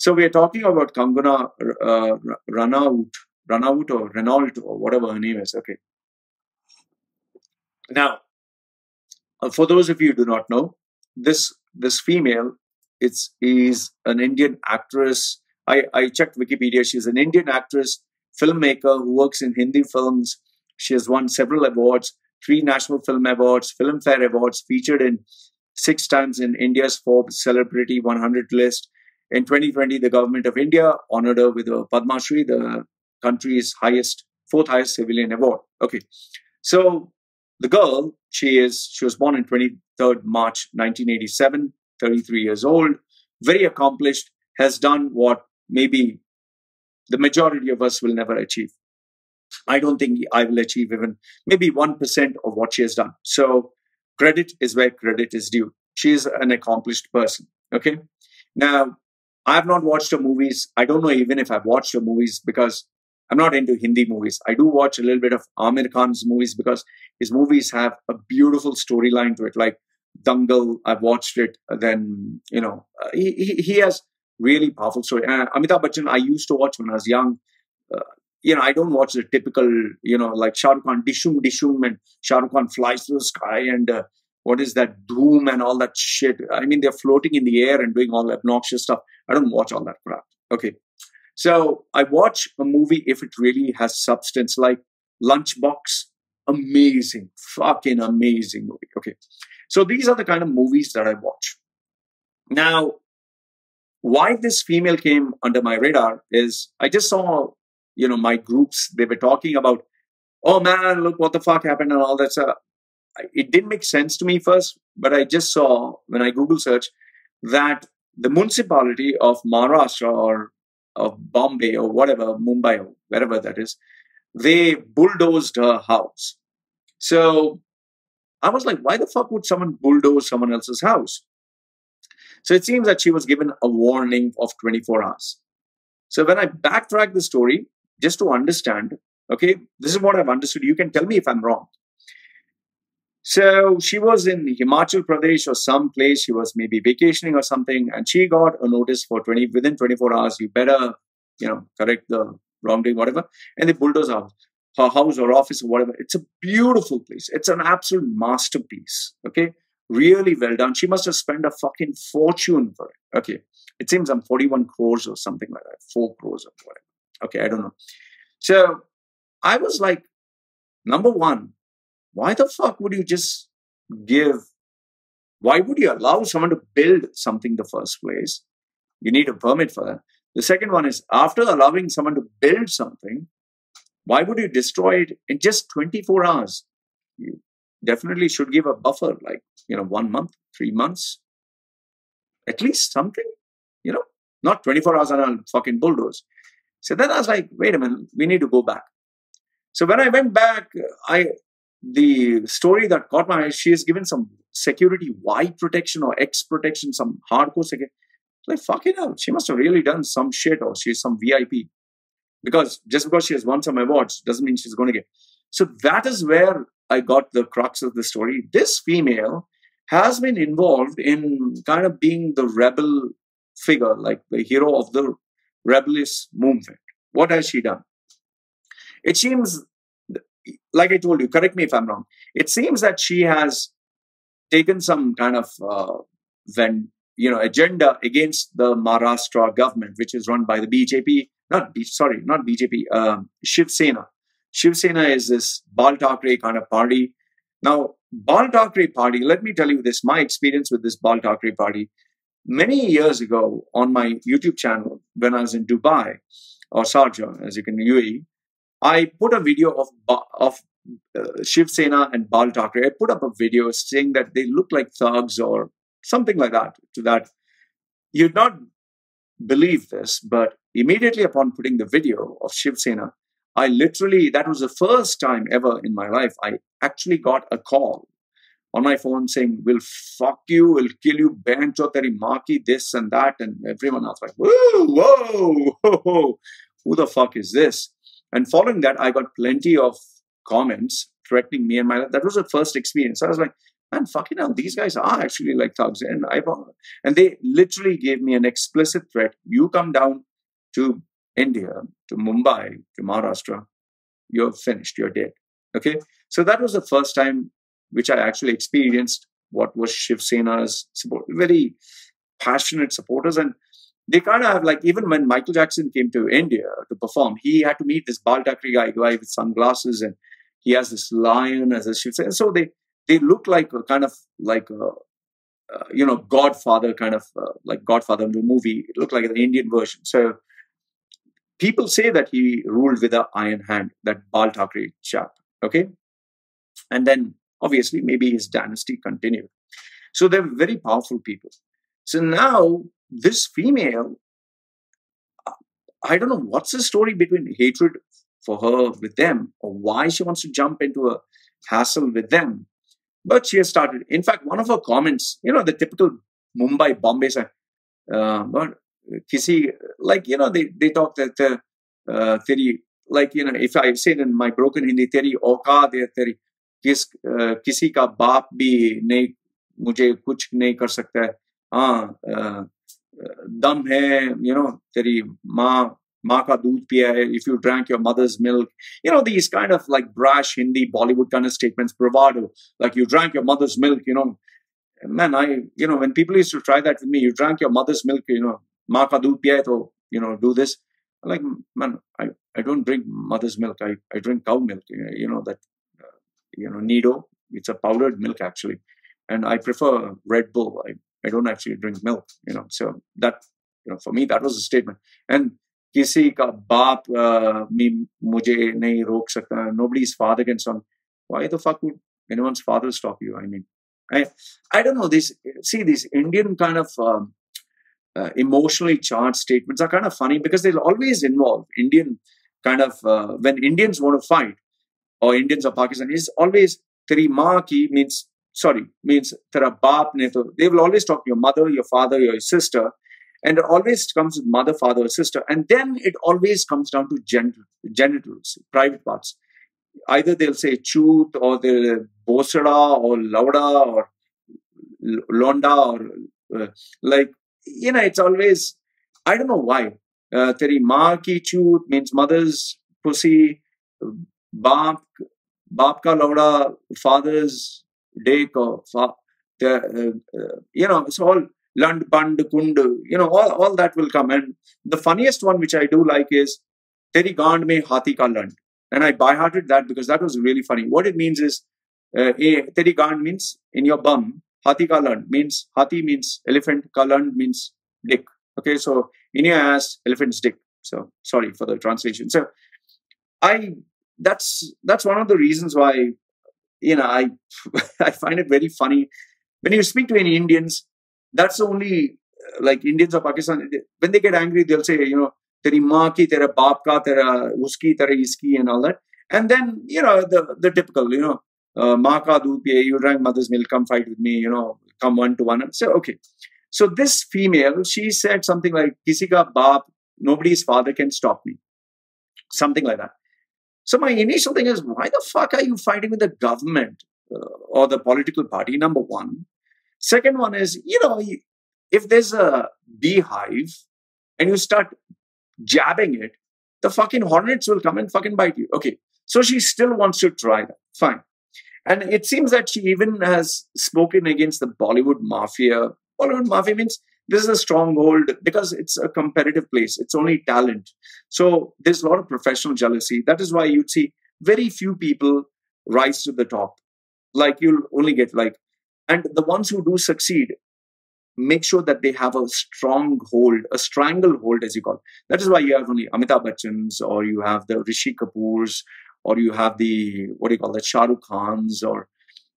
So we are talking about Kangana Ranaut or Renault or whatever her name is. Okay. Now, for those of you who do not know, this female is an Indian actress. I checked Wikipedia. She's an Indian actress, filmmaker who works in Hindi films. She has won several awards, 3 National Film Awards, Filmfare Awards, featured in 6 times in India's Forbes Celebrity 100 list. In 2020, the government of India honored her with a Padma Shri, the country's fourth highest civilian award. Okay, so the girl, she was born on 23rd March 1987, 33 years old, very accomplished, has done what maybe the majority of us will never achieve. I don't think I will achieve even maybe 1% of what she has done. So credit is where credit is due. She is an accomplished person. Okay. Now, I have not watched her movies. I don't know even if I've watched her movies because I'm not into Hindi movies. I do watch a little bit of Amir Khan's movies because his movies have a beautiful storyline to it. Like Dangal, I've watched it. Then, he has really powerful story. Amitabh Bachchan, I used to watch when I was young. I don't watch the typical, like Shah Rukh Khan, Dishum, and Shah Rukh Khan flies through the sky and what is that, Doom and all that shit. I mean, they're floating in the air and doing all obnoxious stuff. I don't watch all that crap. Okay. So I watch a movie if it really has substance, like Lunchbox. Amazing, fucking amazing movie. Okay. So these are the kind of movies that I watch. Now, why this female came under my radar is I just saw, my groups, they were talking about, oh man, look what the fuck happened and all that stuff. It didn't make sense to me first, but I just saw when I Google search that the municipality of Maharashtra or of Bombay or whatever, Mumbai or wherever that is, they bulldozed her house. So I was like, why the fuck would someone bulldoze someone else's house? So it seems that she was given a warning of 24 hours. So when I backtrack the story, just to understand, okay, this is what I've understood. You can tell me if I'm wrong. So she was in Himachal Pradesh or some place. She was maybe vacationing or something, and she got a notice for within 24 hours. You better, correct the wrongdoing, whatever. And they bulldoze her house or office or whatever. It's a beautiful place. It's an absolute masterpiece. Okay, really well done. She must have spent a fucking fortune for it. Okay, it seems I'm 41 crores or something like that, 4 crores or whatever. Okay, I don't know. So I was like, number one, why the fuck would you just why would you allow someone to build something in the first place? You need a permit for that. The second one is, after allowing someone to build something, why would you destroy it in just 24 hours? You definitely should give a buffer, like, 1 month, 3 months, at least something, not 24 hours on a fucking bulldoze. So then I was like, wait a minute, we need to go back. So when I went back, the story that caught my eye, she has given some security Y protection or X protection, some hardcore security. Like, fucking hell, she must have really done some shit, or she's some VIP. Because just because she has won some awards doesn't mean she's going to get. So that is where I got the crux of the story. This female has been involved in kind of being the rebel figure, like the hero of the rebellious movement. What has she done? It seems, like I told you, correct me if I'm wrong, it seems that she has taken some kind of agenda against the Maharashtra government, which is run by the BJP, not BJP, Shiv Sena. Shiv Sena is this Bal Thackeray kind of party. Now, Bal Thackeray party, let me tell you this, my experience with this Bal Thackeray party. Many years ago on my YouTube channel, when I was in Dubai or Sharjah, as you can UAE, I put a video of Shiv Sena and Bal Thackeray. I put up a video saying that they look like thugs or something like that. To that, you'd not believe this, but immediately upon putting the video of Shiv Sena, that was the first time ever in my life, I actually got a call on my phone saying, we'll fuck you, we'll kill you, ban chotari maki, this and that. And everyone else like, whoa, who the fuck is this? And following that, I got plenty of comments threatening me and my life. That was the first experience. I was like, And fucking hell, these guys are actually like thugs. And they literally gave me an explicit threat. You come down to India, to Mumbai, to Maharashtra, you're finished, you're dead. Okay. So that was the first time which I actually experienced what was Shiv Sena's support. Very passionate supporters. And they kind of have like, even when Michael Jackson came to India to perform, he had to meet this Bal Thackeray guy with sunglasses, and he has this lion as a Shiv Sena. So they look like a kind of like a, Godfather kind of like Godfather in the movie. It looked like an Indian version. So people say that he ruled with an iron hand, that Bal Thackeray chap. Okay. And then obviously maybe his dynasty continued. So they're very powerful people. So now this female, I don't know what's the story between hatred for her with them, or why she wants to jump into a hassle with them. But she has started. In fact, one of her comments, the typical Mumbai, Bombay side, but kisi, like, they talk that, teri, like, if I say it in my broken Hindi, teri औकात है, teri, किसी का बाप भी नहीं, मुझे कुछ नहीं कर सकता है, हाँ, दम है, तेरी माँ का दूध पिया है, if you drank your mother's milk, these kind of like brash Hindi Bollywood kind of statements, bravado, like you drank your mother's milk, man, when people used to try that with me, you drank your mother's milk, माँ का दूध पिया है, तो, do this. I'm like, man, I don't drink mother's milk, I drink cow milk, that, Nido, it's a powdered milk actually. And I prefer Red Bull. I don't actually drink milk, so that, for me, that was a statement. And किसी का बाप मुझे नहीं रोक सकता. Nobody's father can stop. Why the fuck would anyone's father stop you? I mean, I don't know. These Indian kind of emotionally charged statements are kind of funny because they'll always involve Indian kind of when Indians want to fight, or Indians or Pakistanis, always teri maa ki means tera baap ne to. They will always talk your mother, your father, your sister. And it always comes with mother, father, or sister. And then it always comes down to genitals, private parts. Either they'll say chut, or they'll bosada, or lauda, or londa, or it's always, I don't know why. Teri maa ki chut means mother's pussy, baap ka lauda, father's dick, or it's all Land, Band, Kund, all that will come. And the funniest one, which I do like, is Teri Gand mein Hathi ka Land. And I by-hearted that because that was really funny. What it means is, Teri Gand means in your bum, Hathi ka Land means, Hathi means elephant, ka Land means dick. Okay, so in your ass, elephant's dick. So sorry for the translation. So that's one of the reasons why, I find it very funny. When you speak to any Indians, that's the only, like Indians or Pakistan, when they get angry, they'll say, teri maa ki, tera baap ka, tera uski, tera iski, and all that. And then, the typical, maa ka doodh piye, you drank mother's milk, come fight with me, come one to one. So, okay. So this female, she said something like, kisi ka baap, nobody's father can stop me. Something like that. So my initial thing is, why the fuck are you fighting with the government or the political party? Number one. Second one is, if there's a beehive and you start jabbing it, the fucking hornets will come and fucking bite you. Okay. So she still wants to try that. Fine. And it seems that she even has spoken against the Bollywood mafia. Bollywood mafia means this is a stronghold because it's a competitive place. It's only talent. So there's a lot of professional jealousy. That is why you'd see very few people rise to the top. Like you'll only get and the ones who do succeed, make sure that they have a strong hold, a stranglehold, as you call it. That is why you have only Amitabh Bachchans, or you have the Rishi Kapoors, or you have the, Shah Rukh Khans, or,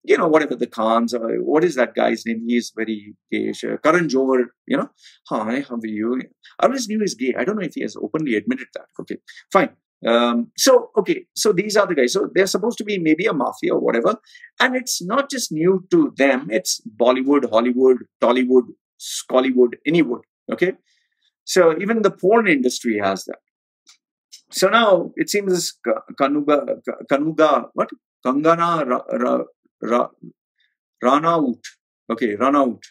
whatever the Khans, or what is that guy's name? He is very gayish. Karan Johar, hi, how are you? I always knew he's gay. I don't know if he has openly admitted that. Okay, fine. So these are the guys. So they're supposed to be maybe a mafia or whatever. And it's not just new to them. It's Bollywood, Hollywood, Tollywood, Scollywood, anywood. Okay. So even the porn industry has that. So now it seems this Kangana Ranaut. Okay, Ranaut.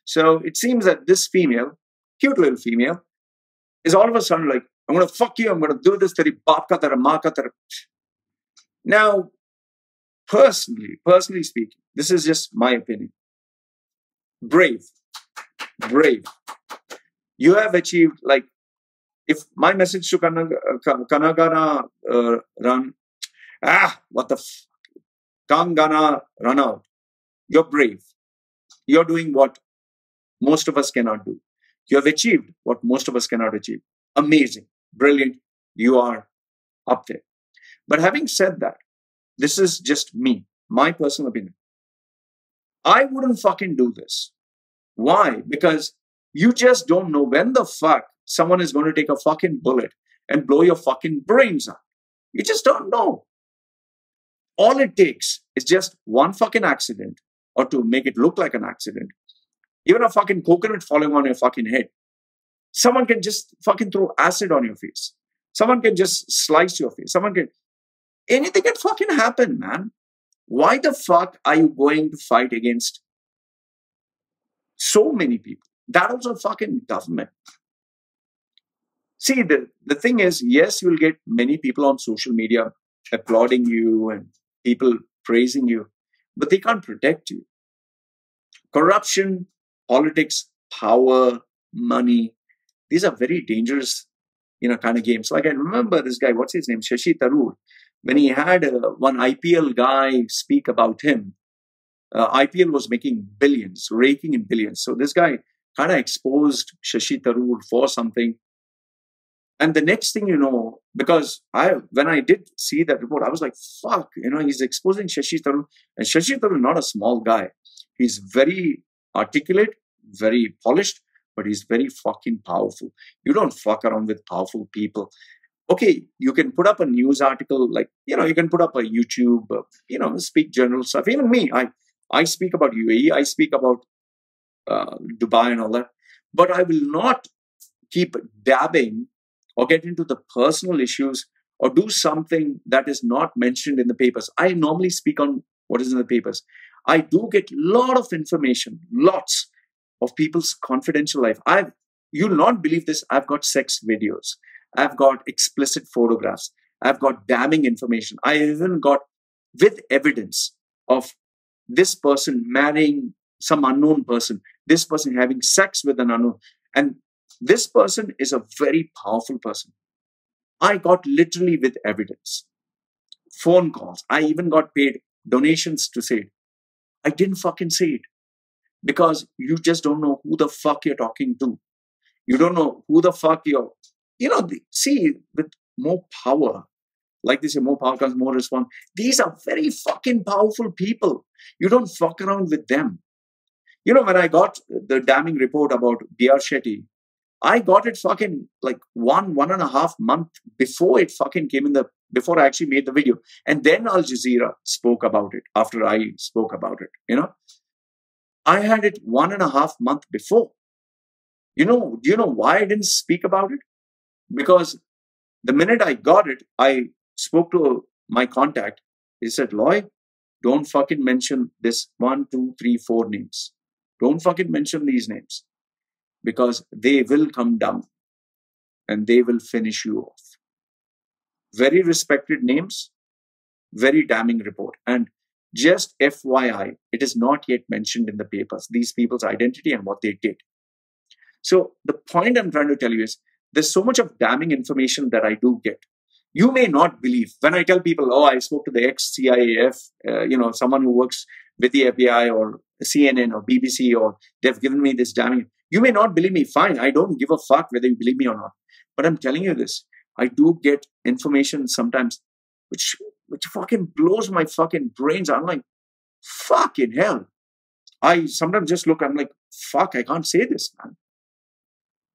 So it seems that this female, cute little female, is all of a sudden like, I'm going to fuck you, I'm going to do this, teri baap ka tera, maa ka tera. Now, personally speaking, this is just my opinion. Brave. You have achieved, like, if my message to Kangana Kangana Ranaut, you're brave. You're doing what most of us cannot do. You have achieved what most of us cannot achieve. Amazing, brilliant. You are up there. But having said that, this is just me, my personal opinion. I wouldn't fucking do this. Why? Because you just don't know when the fuck someone is going to take a fucking bullet and blow your fucking brains out. You just don't know. All it takes is just one fucking accident, or to make it look like an accident. Even a fucking coconut falling on your fucking head. Someone can just fucking throw acid on your face. Someone can just slice your face. Anything can fucking happen, man. Why the fuck are you going to fight against so many people? That was a fucking government. See, the thing is, yes, you'll get many people on social media applauding you and people praising you, but they can't protect you. Corruption, politics, power, money, these are very dangerous, kind of games. Like I remember this guy, what's his name? Shashi Tharoor. When he had one IPL guy speak about him, IPL was making billions, raking in billions. So this guy kind of exposed Shashi Tharoor for something. And the next thing you know, because when I did see that report, I was like, fuck, he's exposing Shashi Tharoor. And Shashi Tharoor is not a small guy. He's very articulate, very polished, but he's very fucking powerful. You don't fuck around with powerful people. Okay, you can put up a news article, like, you can put up a YouTube, speak general stuff. Even me, I speak about UAE, I speak about Dubai and all that. But I will not keep dabbing or get into the personal issues or do something that is not mentioned in the papers. I normally speak on what is in the papers. I do get a lot of information, lots of people's confidential life. You'll not believe this. I've got sex videos. I've got explicit photographs. I've got damning information. I even got with evidence of this person marrying some unknown person, this person having sex with an unknown. And this person is a very powerful person. I got literally with evidence. Phone calls. I even got paid donations to say it. I didn't fucking say it. Because you just don't know who the fuck you're talking to. You don't know who the fuck you're... see, with more power, like they say, more power comes more response. These are very fucking powerful people. You don't fuck around with them. When I got the damning report about B.R. Shetty, I got it fucking like 1.5 months before it fucking came before I actually made the video. And then Al Jazeera spoke about it after I spoke about it, I had it 1.5 months before. Do you know why I didn't speak about it? Because the minute I got it, I spoke to my contact. He said, Loy, don't fucking mention this 1, 2, 3, 4 names. Don't fucking mention these names. Because they will come down and they will finish you off. Very respected names, very damning report. And just FYI, it is not yet mentioned in the papers, these people's identity and what they did. So the point I'm trying to tell you is, there's so much of damning information that I do get. You may not believe. When I tell people, oh, I spoke to the ex-CIAF, someone who works with the FBI or CNN or BBC, or they've given me this damning. You may not believe me. Fine. I don't give a fuck whether you believe me or not. But I'm telling you this. I do get information sometimes which fucking blows my fucking brains. I'm like, fucking hell. I sometimes just look, I'm like, fuck, I can't say this, man.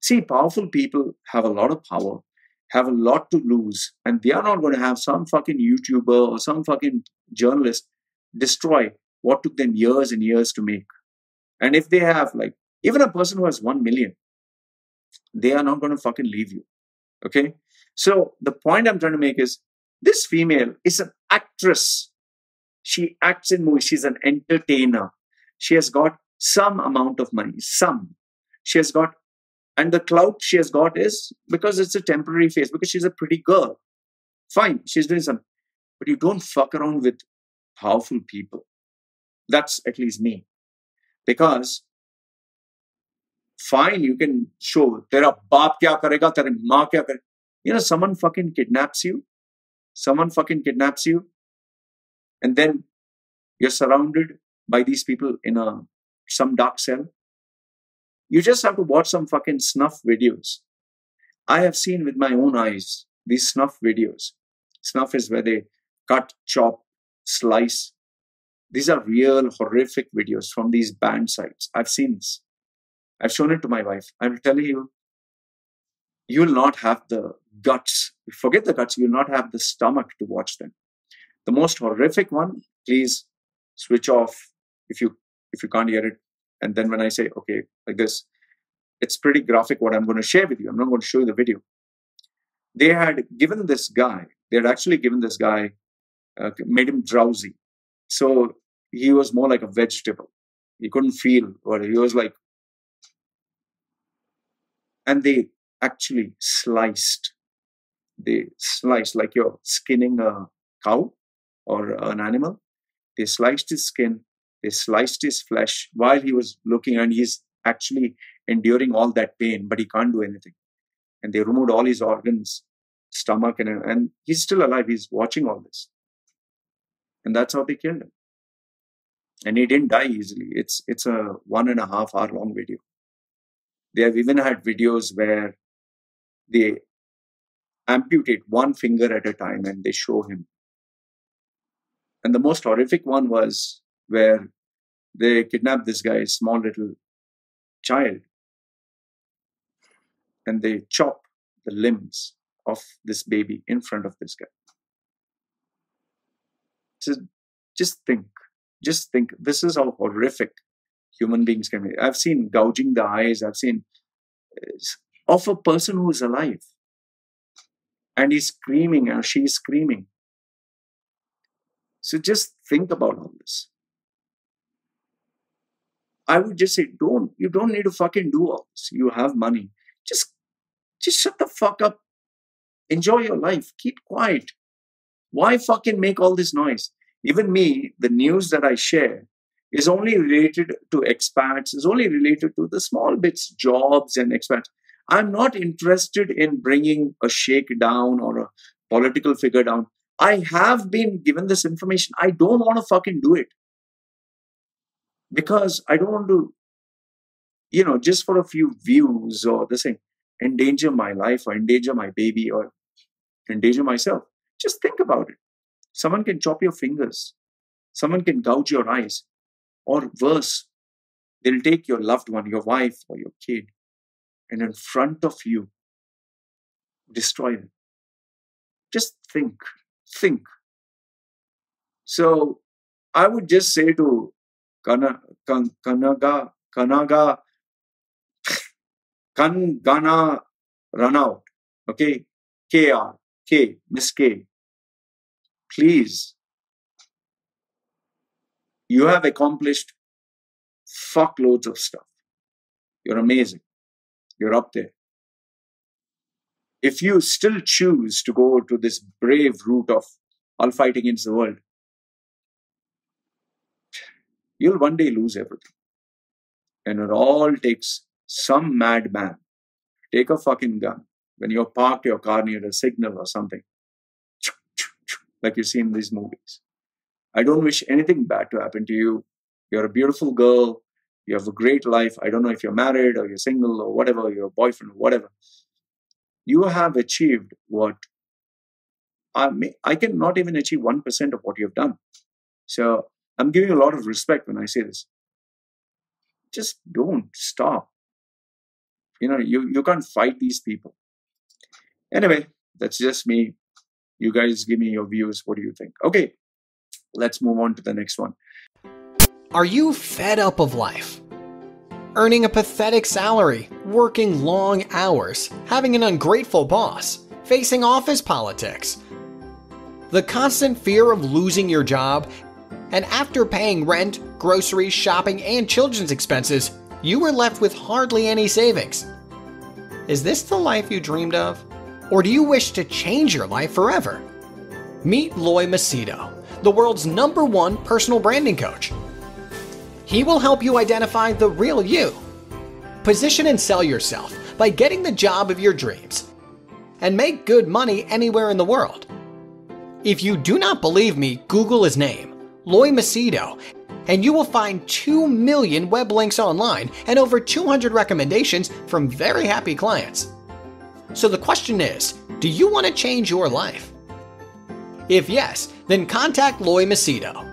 See, powerful people have a lot of power, have a lot to lose, and they are not going to have some fucking YouTuber or some fucking journalist destroy what took them years and years to make. And if they have, like, even a person who has 1 million, they are not going to fucking leave you. Okay? So the point I'm trying to make is, this female is an actress. She acts in movies. She's an entertainer. She has got some amount of money, some. She has got, and the clout she has got is because it's a temporary phase, because she's a pretty girl. Fine, she's doing something. But you don't fuck around with powerful people. That's at least me. Because, fine, you can show, tera baap kya karega, tera maa kya karega. You know, someone fucking kidnaps you. Someone fucking kidnaps you. And then you're surrounded by these people in some dark cell. You just have to watch some fucking snuff videos. I have seen with my own eyes these snuff videos. Snuff is where they cut, chop, slice. These are real horrific videos from these banned sites. I've seen this. I've shown it to my wife. I'm telling you, you will not have the guts. Forget the guts. You will not have the stomach to watch them. The most horrific one, please switch off if you can't hear it. And then when I say, okay, like this, it's pretty graphic what I'm going to share with you. I'm not going to show you the video. They had given this guy, made him drowsy. So he was more like a vegetable. He couldn't feel what he was like. And they actually sliced. They sliced like you're skinning a cow or an animal. They sliced his skin. They sliced his flesh while he was looking, and he's actually enduring all that pain, but he can't do anything. And they removed all his organs, stomach, and he's still alive. He's watching all this. And that's how they killed him. And he didn't die easily. It's a 1.5 hour long video. They have even had videos where they amputate one finger at a time and they show him. And the most horrific one was where they kidnapped this guy, small little child, and they chop the limbs of this baby in front of this guy. So just think, this is how horrific human beings can be. I've seen gouging the eyes, I've seen of a person who is alive and he's screaming or she's screaming. So just think about all this. I would just say, you don't need to fucking do all this. You have money. Just shut the fuck up. Enjoy your life. Keep quiet. Why fucking make all this noise? Even me, the news that I share is only related to expats, is only related to the small bits, jobs and expats. I'm not interested in bringing a sheikh down or a political figure down. I have been given this information. I don't want to fucking do it. Because I don't want to, just for a few views or the same, endanger my life or endanger my baby or endanger myself. Just think about it. Someone can chop your fingers. Someone can gouge your eyes. Or worse, they'll take your loved one, your wife or your kid, and in front of you, destroy them. Just think. So I would just say to Kangana Ranaut, okay, K, Miss K, please, you have accomplished fuckloads of stuff. You're amazing. You're up there. If you still choose to go to this brave route of I'll fight against the world, you'll one day lose everything. And it all takes some madman. Take a fucking gun. When you're parked your car near a signal or something, like you see in these movies. I don't wish anything bad to happen to you. You're a beautiful girl. You have a great life. I don't know if you're married or you're single or whatever, you're a boyfriend or whatever. You have achieved what I cannot even achieve 1% of what you've done. So I'm giving a lot of respect when I say this. Just don't stop. You can't fight these people. Anyway, that's just me. You guys give me your views. What do you think? Okay, let's move on to the next one. Are you fed up of life? Earning a pathetic salary, working long hours, having an ungrateful boss, facing office politics. The constant fear of losing your job And after paying rent, groceries, shopping, and children's expenses, you were left with hardly any savings. Is this the life you dreamed of? Or do you wish to change your life forever? Meet Loy Machedo, the world's #1 personal branding coach. He will help you identify the real you. Position and sell yourself by getting the job of your dreams. And make good money anywhere in the world. If you do not believe me, Google his name, Loy Machedo, and you will find 2 million web links online and over 200 recommendations from very happy clients. So the question is, do you want to change your life? If yes, then contact Loy Machedo.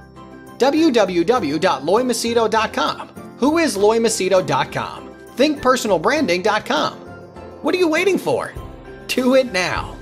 www.loymachedo.com. Who is loymachedo.com? thinkpersonalbranding.com. What are you waiting for? Do it now.